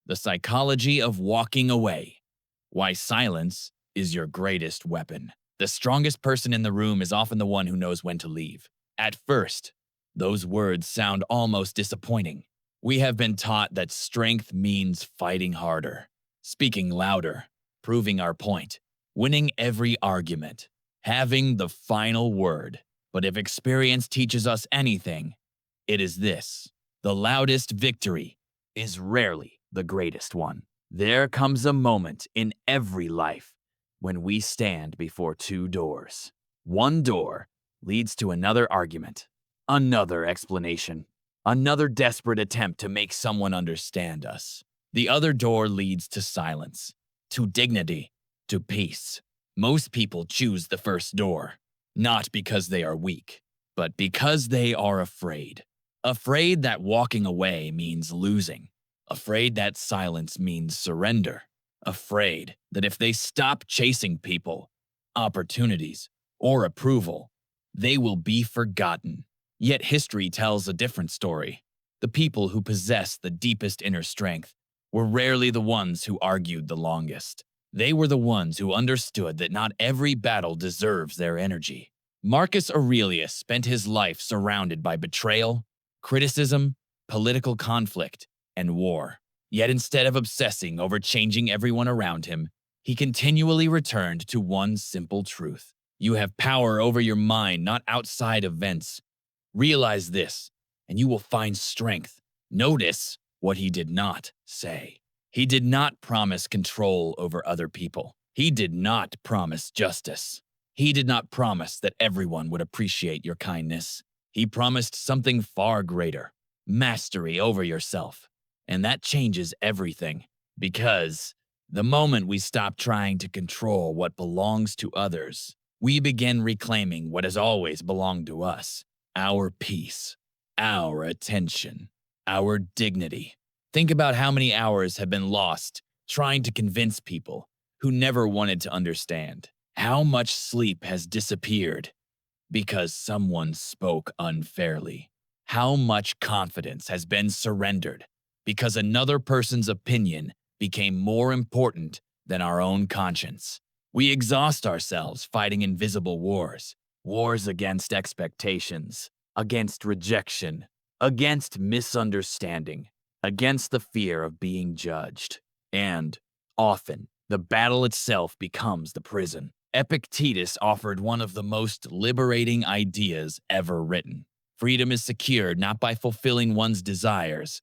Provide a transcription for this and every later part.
The psychology of walking away. Why silence is your greatest weapon. The strongest person in the room is often the one who knows when to leave. At first, those words sound almost disappointing. We have been taught that strength means fighting harder, speaking louder, proving our point, winning every argument, having the final word. But if experience teaches us anything, it is this: the loudest victory is rarely the greatest one. There comes a moment in every life when we stand before two doors. One door leads to another argument, another explanation, another desperate attempt to make someone understand us. The other door leads to silence, to dignity, to peace. Most people choose the first door, not because they are weak, but because they are afraid. Afraid that walking away means losing. Afraid that silence means surrender. Afraid that if they stop chasing people, opportunities, or approval, they will be forgotten. Yet history tells a different story. The people who possessed the deepest inner strength were rarely the ones who argued the longest. They were the ones who understood that not every battle deserves their energy. Marcus Aurelius spent his life surrounded by betrayal, criticism, political conflict, and war. Yet instead of obsessing over changing everyone around him, he continually returned to one simple truth. You have power over your mind, not outside events. Realize this, and you will find strength. Notice what he did not say. He did not promise control over other people. He did not promise justice. He did not promise that everyone would appreciate your kindness. He promised something far greater: mastery over yourself. And that changes everything, because the moment we stop trying to control what belongs to others, we begin reclaiming what has always belonged to us: our peace, our attention, our dignity. Think about how many hours have been lost trying to convince people who never wanted to understand. How much sleep has disappeared because someone spoke unfairly. How much confidence has been surrendered because another person's opinion became more important than our own conscience. We exhaust ourselves fighting invisible wars, wars against expectations, against rejection, against misunderstanding, against the fear of being judged. And, often, the battle itself becomes the prison. Epictetus offered one of the most liberating ideas ever written. Freedom is secured not by fulfilling one's desires,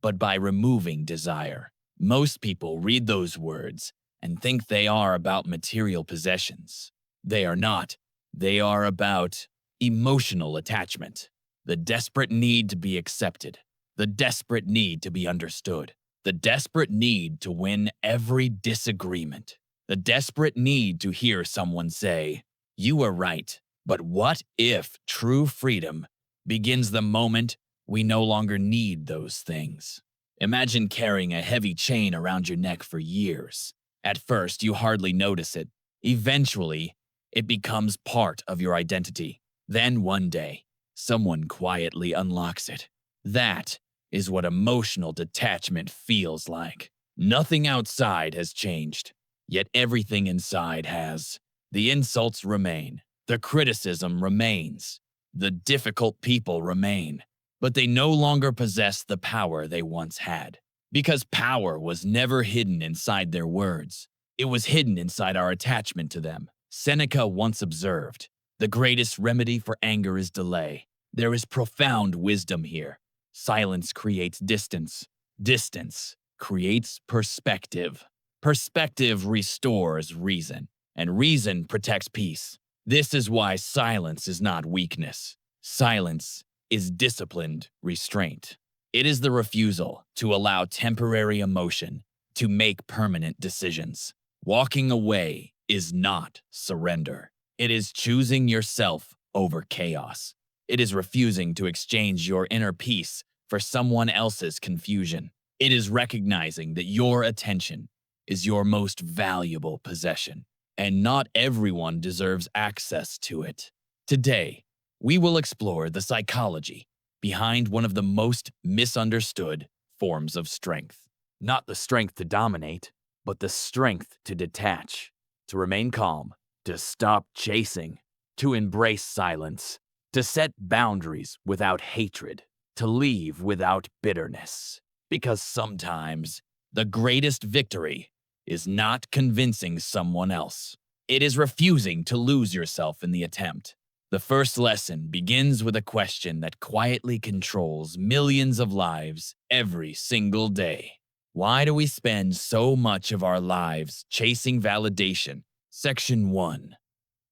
but by removing desire. Most people read those words and think they are about material possessions. They are not. They are about emotional attachment, the desperate need to be accepted, the desperate need to be understood, the desperate need to win every disagreement, the desperate need to hear someone say, "You are right." But what if true freedom begins the moment we no longer need those things? Imagine carrying a heavy chain around your neck for years. At first, you hardly notice it. Eventually, it becomes part of your identity. Then one day, someone quietly unlocks it. That is what emotional detachment feels like. Nothing outside has changed, yet everything inside has. The insults remain. The criticism remains. The difficult people remain. But they no longer possess the power they once had. Because power was never hidden inside their words. It was hidden inside our attachment to them. Seneca once observed, "The greatest remedy for anger is delay." There is profound wisdom here. Silence creates distance. Distance creates perspective. Perspective restores reason, and reason protects peace. This is why silence is not weakness. Silence is disciplined restraint. It is the refusal to allow temporary emotion to make permanent decisions. Walking away is not surrender. It is choosing yourself over chaos. It is refusing to exchange your inner peace for someone else's confusion. It is recognizing that your attention is your most valuable possession, and not everyone deserves access to it. Today, we will explore the psychology behind one of the most misunderstood forms of strength, Not the strength to dominate, but the strength to detach, to remain calm, to stop chasing, to embrace silence, to set boundaries without hatred, to leave without bitterness. Because sometimes the greatest victory is not convincing someone else. It is refusing to lose yourself in the attempt. The first lesson begins with a question that quietly controls millions of lives every single day. Why do we spend so much of our lives chasing validation? Section 1.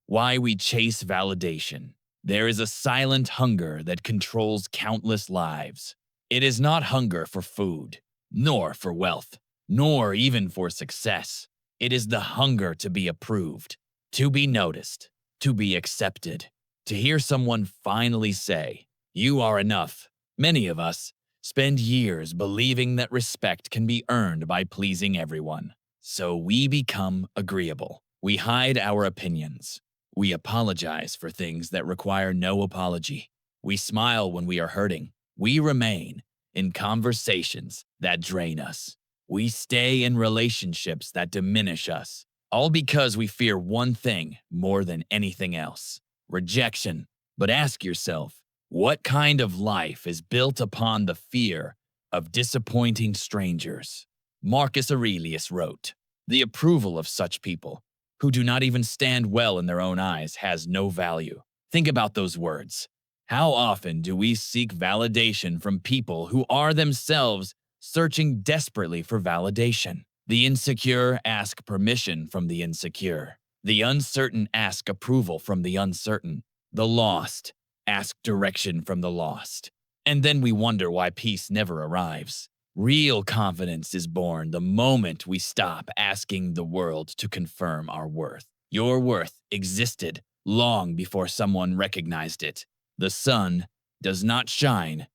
Why we chase validation. There is a silent hunger that controls countless lives. It is not hunger for food, nor for wealth, nor even for success. It is the hunger to be approved, to be noticed, to be accepted, to hear someone finally say, "You are enough." Many of us spend years believing that respect can be earned by pleasing everyone. So we become agreeable. We hide our opinions. We apologize for things that require no apology. We smile when we are hurting. We remain in conversations that drain us. We stay in relationships that diminish us, all because we fear one thing more than anything else: rejection. But ask yourself, what kind of life is built upon the fear of disappointing strangers? Marcus Aurelius wrote, "The approval of such people, who do not even stand well in their own eyes, has no value." Think about those words. How often do we seek validation from people who are themselves searching desperately for validation? The insecure ask permission from the insecure. The uncertain ask approval from the uncertain. The lost ask direction from the lost. And then we wonder why peace never arrives. Real confidence is born the moment we stop asking the world to confirm our worth. Your worth existed long before someone recognized it. The sun does not shine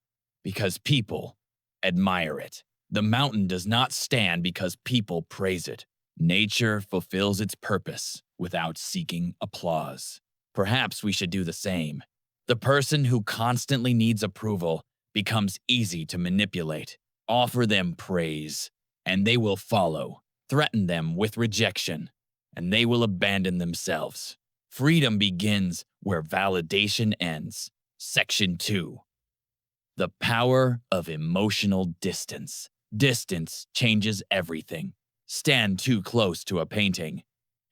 because people admire it. The mountain does not stand because people praise it. Nature fulfills its purpose without seeking applause. Perhaps we should do the same. The person who constantly needs approval becomes easy to manipulate. Offer them praise, and they will follow. Threaten them with rejection, and they will abandon themselves. Freedom begins where validation ends. Section 2. The power of emotional distance. Distance changes everything. Stand too close to a painting,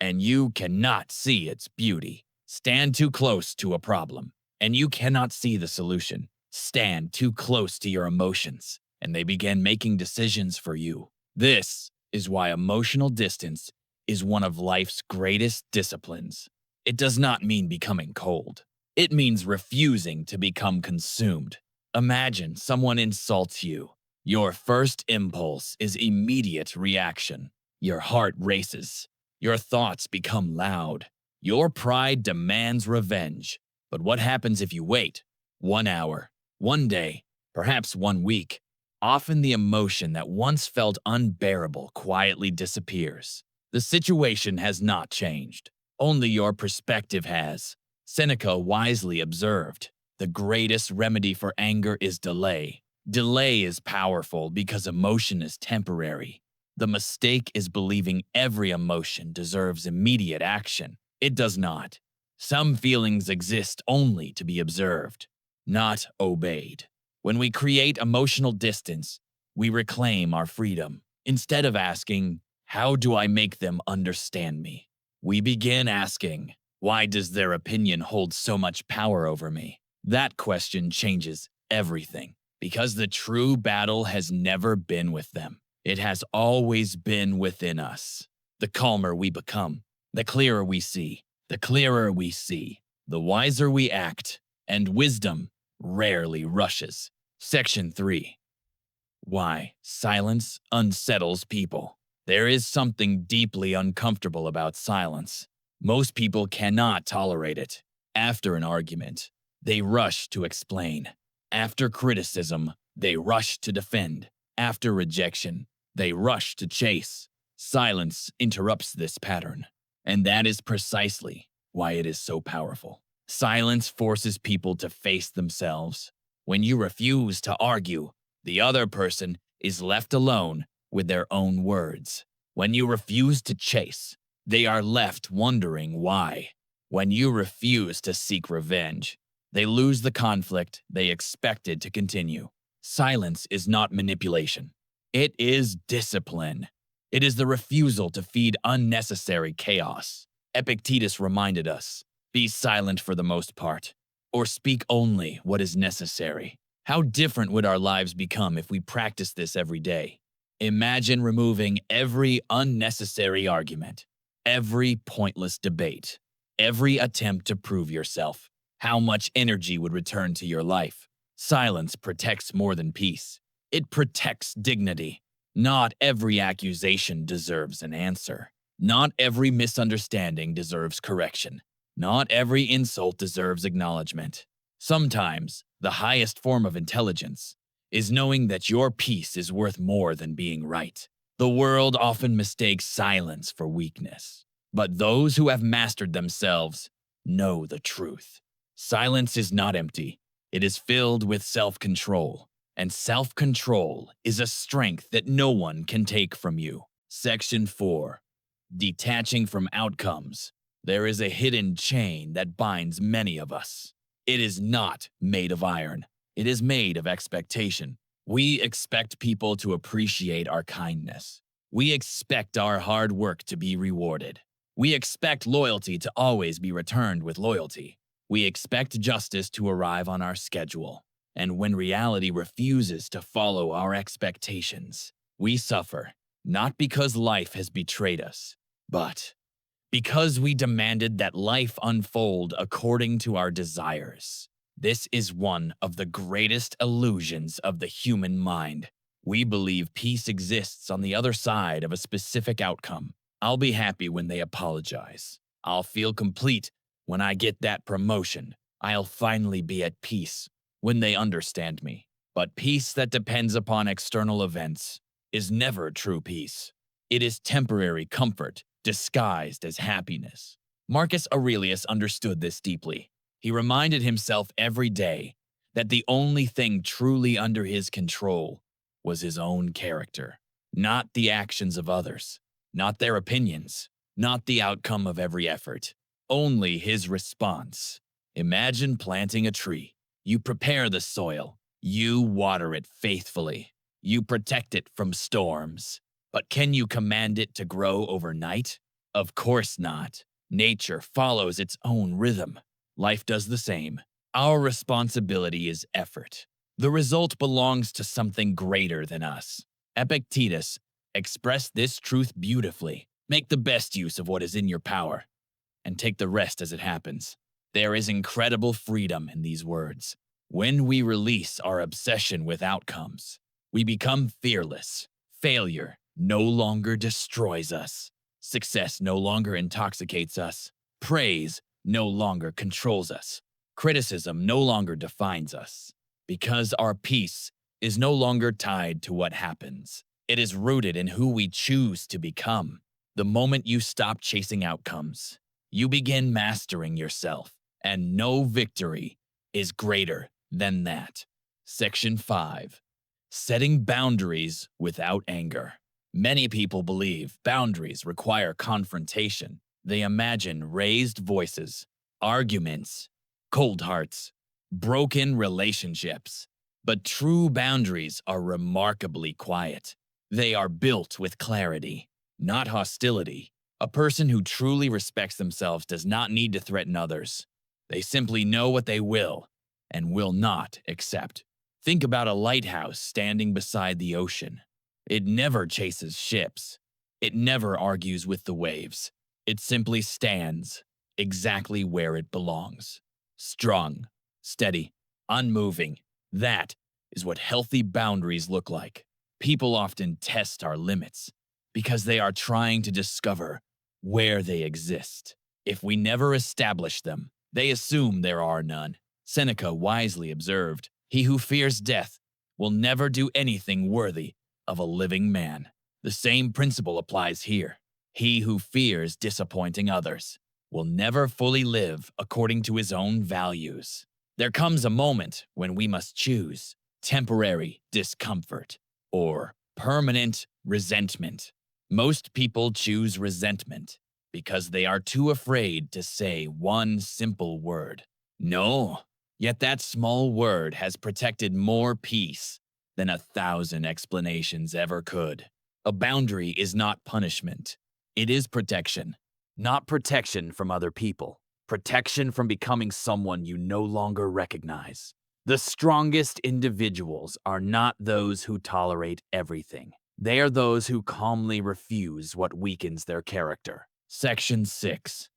and you cannot see its beauty. Stand too close to a problem, and you cannot see the solution. Stand too close to your emotions, and they begin making decisions for you. This is why emotional distance is one of life's greatest disciplines. It does not mean becoming cold. It means refusing to become consumed. Imagine someone insults you. Your first impulse is immediate reaction. Your heart races. Your thoughts become loud. Your pride demands revenge. But what happens if you wait? 1 hour, 1 day, perhaps 1 week? Often the emotion that once felt unbearable quietly disappears. The situation has not changed. Only your perspective has. Seneca wisely observed, "The greatest remedy for anger is delay." Delay is powerful because emotion is temporary. The mistake is believing every emotion deserves immediate action. It does not. Some feelings exist only to be observed, not obeyed. When we create emotional distance, we reclaim our freedom. Instead of asking, "How do I make them understand me?" we begin asking, "Why does their opinion hold so much power over me?" That question changes everything, because the true battle has never been with them. It has always been within us. The calmer we become, the clearer we see. The clearer we see, the wiser we act, and wisdom rarely rushes. Section 3. Why silence unsettles people. There is something deeply uncomfortable about silence. Most people cannot tolerate it. After an argument, they rush to explain. After criticism, they rush to defend. After rejection, they rush to chase. Silence interrupts this pattern. And that is precisely why it is so powerful. Silence forces people to face themselves. When you refuse to argue, the other person is left alone with their own words. When you refuse to chase, they are left wondering why. When you refuse to seek revenge, they lose the conflict they expected to continue. Silence is not manipulation. It is discipline. It is the refusal to feed unnecessary chaos. Epictetus reminded us, be silent for the most part, or speak only what is necessary. How different would our lives become if we practiced this every day? Imagine removing every unnecessary argument, every pointless debate, every attempt to prove yourself. How much energy would return to your life? Silence protects more than peace. It protects dignity. Not every accusation deserves an answer. Not every misunderstanding deserves correction. Not every insult deserves acknowledgement. Sometimes, the highest form of intelligence is knowing that your peace is worth more than being right. The world often mistakes silence for weakness, but those who have mastered themselves know the truth. Silence is not empty. It is filled with self-control, and self-control is a strength that no one can take from you. Section 4. Detaching from outcomes. There is a hidden chain that binds many of us. It is not made of iron. It is made of expectation. We expect people to appreciate our kindness. We expect our hard work to be rewarded. We expect loyalty to always be returned with loyalty. We expect justice to arrive on our schedule. And when reality refuses to follow our expectations, we suffer, not because life has betrayed us, but because we demanded that life unfold according to our desires. This is one of the greatest illusions of the human mind. We believe peace exists on the other side of a specific outcome. I'll be happy when they apologize. I'll feel complete when I get that promotion. I'll finally be at peace when they understand me. But peace that depends upon external events is never true peace. It is temporary comfort disguised as happiness. Marcus Aurelius understood this deeply. He reminded himself every day that the only thing truly under his control was his own character, not the actions of others, not their opinions, not the outcome of every effort, only his response. Imagine planting a tree. You prepare the soil. You water it faithfully. You protect it from storms. But can you command it to grow overnight? Of course not. Nature follows its own rhythm. Life does the same. Our responsibility is effort. The result belongs to something greater than us. Epictetus expressed this truth beautifully. Make the best use of what is in your power, and take the rest as it happens. There is incredible freedom in these words. When we release our obsession with outcomes, we become fearless. Failure no longer destroys us. Success no longer intoxicates us. Praise no longer controls us. Criticism no longer defines us. Because our peace is no longer tied to what happens. It is rooted in who we choose to become. The moment you stop chasing outcomes, you begin mastering yourself, and no victory is greater than that. Section 5. Setting boundaries without anger. Many people believe boundaries require confrontation. They imagine raised voices, arguments, cold hearts, broken relationships. But true boundaries are remarkably quiet. They are built with clarity, not hostility. A person who truly respects themselves does not need to threaten others. They simply know what they will and will not accept. Think about a lighthouse standing beside the ocean. It never chases ships. It never argues with the waves. It simply stands exactly where it belongs. Strong, steady, unmoving. That is what healthy boundaries look like. People often test our limits because they are trying to discover where they exist. If we never establish them, they assume there are none. Seneca wisely observed, "He who fears death will never do anything worthy of a living man." The same principle applies here. He who fears disappointing others will never fully live according to his own values. There comes a moment when we must choose temporary discomfort or Permanent resentment. Most people choose resentment because they are too afraid to say one simple word. No, yet that small word has protected more peace than 1,000 explanations ever could. A boundary is not punishment. It is protection. Not protection from other people. Protection from becoming someone you no longer recognize. The strongest individuals are not those who tolerate everything. They are those who calmly refuse what weakens their character. Section 6.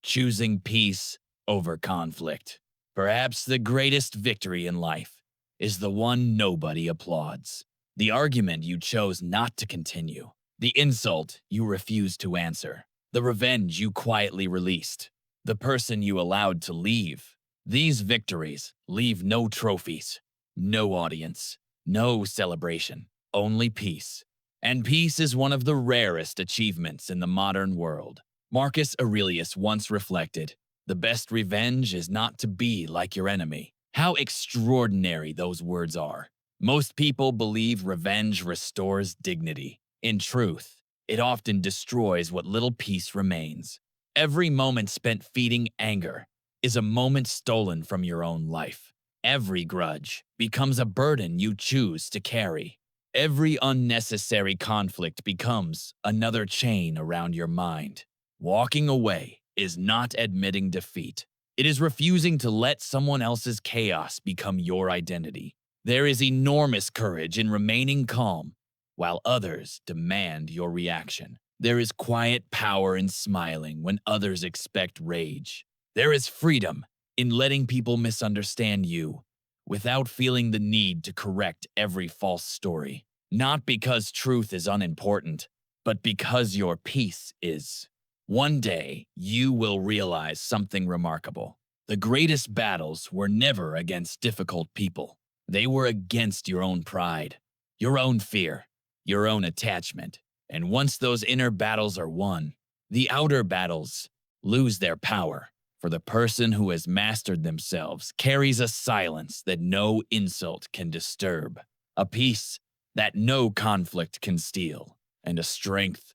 Choosing peace over conflict. Perhaps the greatest victory in life is the one nobody applauds. The argument you chose not to continue. The insult you refused to answer. The revenge you quietly released. The person you allowed to leave. These victories leave no trophies, no audience, no celebration, only peace. And peace is one of the rarest achievements in the modern world. Marcus Aurelius once reflected, "The best revenge is not to be like your enemy." How extraordinary those words are. Most people believe revenge restores dignity. In truth, it often destroys what little peace remains. Every moment spent feeding anger is a moment stolen from your own life. Every grudge becomes a burden you choose to carry. Every unnecessary conflict becomes another chain around your mind. Walking away is not admitting defeat. It is refusing to let someone else's chaos become your identity. There is enormous courage in remaining calm while others demand your reaction. There is quiet power in smiling when others expect rage. There is freedom in letting people misunderstand you without feeling the need to correct every false story. Not because truth is unimportant, but because your peace is. One day, you will realize something remarkable. The greatest battles were never against difficult people. They were against your own pride, your own fear, your own attachment. And once those inner battles are won, the outer battles lose their power. For the person who has mastered themselves carries a silence that no insult can disturb, a peace that no conflict can steal, and a strength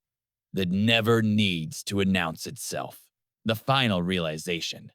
that never needs to announce itself. The final realization.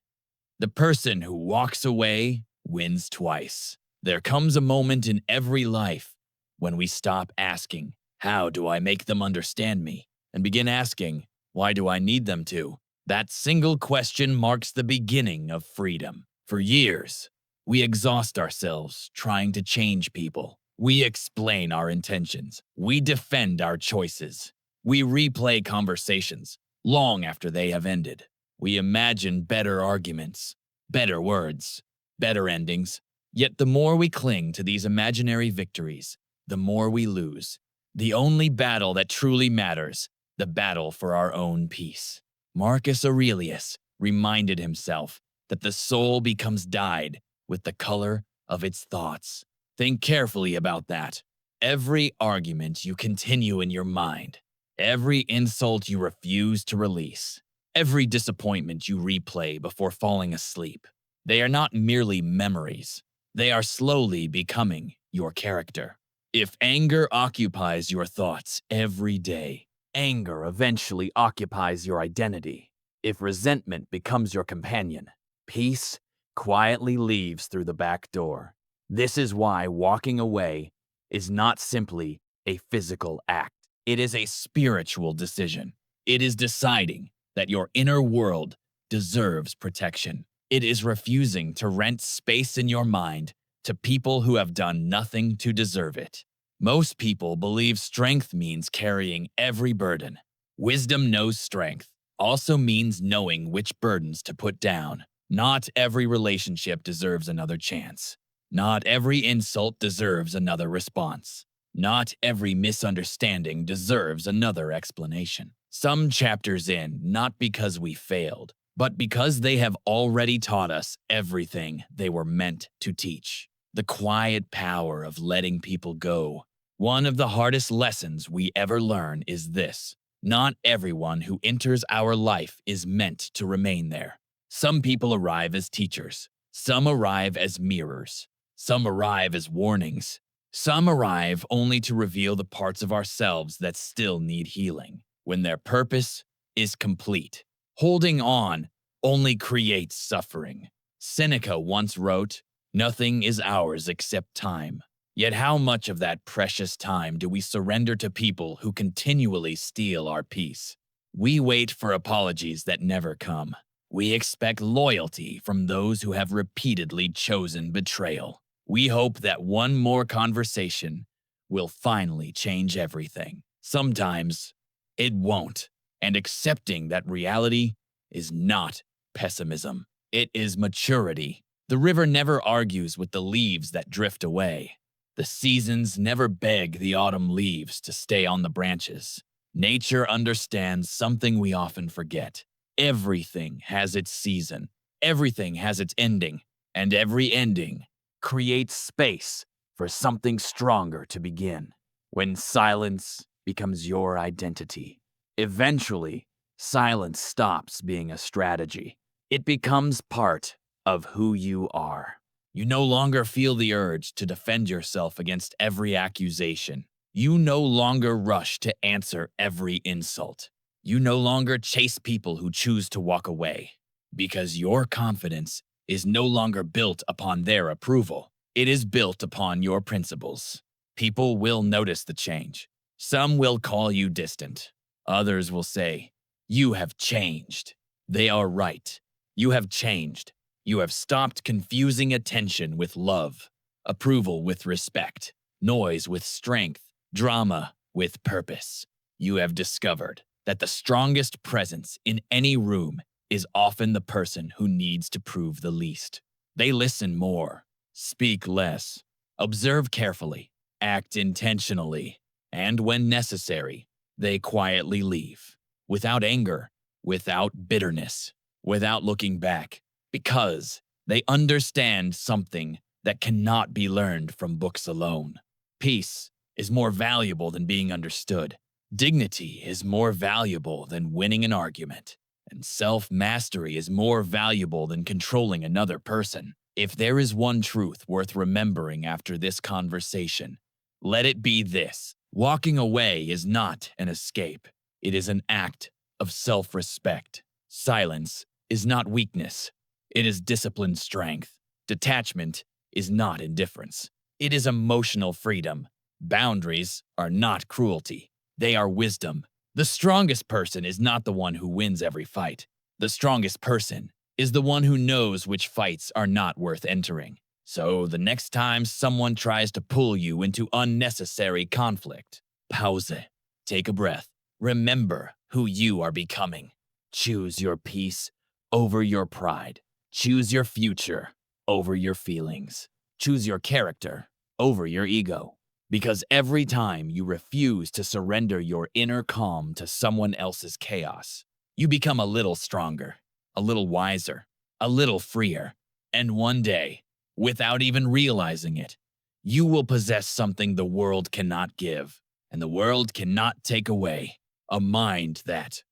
The person who walks away wins twice. There comes a moment in every life when we stop asking, "How do I make them understand me?" and begin asking, "Why do I need them to?" That single question marks the beginning of freedom. For years, we exhaust ourselves trying to change people. We explain our intentions. We defend our choices. We replay conversations long after they have ended. We imagine better arguments, better words, better endings. Yet the more we cling to these imaginary victories, the more we lose. The only battle that truly matters, the battle for our own peace. Marcus Aurelius reminded himself that the soul becomes dyed with the color of its thoughts. Think carefully about that. Every argument you continue in your mind, every insult you refuse to release, every disappointment you replay before falling asleep, they are not merely memories. They are slowly becoming your character. If anger occupies your thoughts every day, anger eventually occupies your identity. If resentment becomes your companion, peace quietly leaves through the back door. This is why walking away is not simply a physical act. It is a spiritual decision. It is deciding that your inner world deserves protection. It is refusing to rent space in your mind to people who have done nothing to deserve it. Most people believe strength means carrying every burden. Wisdom knows strength also means knowing which burdens to put down. Not every relationship deserves another chance. Not every insult deserves another response. Not every misunderstanding deserves another explanation. Some chapters end not because we failed, but because they have already taught us everything they were meant to teach. The quiet power of letting people go. One of the hardest lessons we ever learn is this: not everyone who enters our life is meant to remain there. Some people arrive as teachers. Some arrive as mirrors. Some arrive as warnings. Some arrive only to reveal the parts of ourselves that still need healing, when their purpose is complete. Holding on only creates suffering. Seneca once wrote, "Nothing is ours except time." Yet how much of that precious time do we surrender to people who continually steal our peace? We wait for apologies that never come. We expect loyalty from those who have repeatedly chosen betrayal. We hope that one more conversation will finally change everything. Sometimes it won't, and accepting that reality is not pessimism. It is maturity. The river never argues with the leaves that drift away. The seasons never beg the autumn leaves to stay on the branches. Nature understands something we often forget. Everything has its season. Everything has its ending. And every ending creates space for something stronger to begin. When silence becomes your identity, eventually, silence stops being a strategy. It becomes part of who you are. You no longer feel the urge to defend yourself against every accusation. You no longer rush to answer every insult. You no longer chase people who choose to walk away, because your confidence is no longer built upon their approval. It is built upon your principles. People will notice the change. Some will call you distant. Others will say, "You have changed." They are right. You have changed. You have stopped confusing attention with love, approval with respect, noise with strength, drama with purpose. You have discovered that the strongest presence in any room is often the person who needs to prove the least. They listen more, speak less, observe carefully, act intentionally, and when necessary, they quietly leave, without anger, without bitterness, without looking back, because they understand something that cannot be learned from books alone. Peace is more valuable than being understood. Dignity is more valuable than winning an argument. And self-mastery is more valuable than controlling another person. If there is one truth worth remembering after this conversation, let it be this: walking away is not an escape. It is an act of self-respect. Silence is not weakness. It is disciplined strength. Detachment is not indifference. It is emotional freedom. Boundaries are not cruelty. They are wisdom. The strongest person is not the one who wins every fight. The strongest person is the one who knows which fights are not worth entering. So the next time someone tries to pull you into unnecessary conflict, pause it. Take a breath. Remember who you are becoming. Choose your peace over your pride. Choose your future over your feelings. Choose your character over your ego. Because every time you refuse to surrender your inner calm to someone else's chaos, you become a little stronger, a little wiser, a little freer. And one day, without even realizing it, you will possess something the world cannot give, and the world cannot take away: a mind that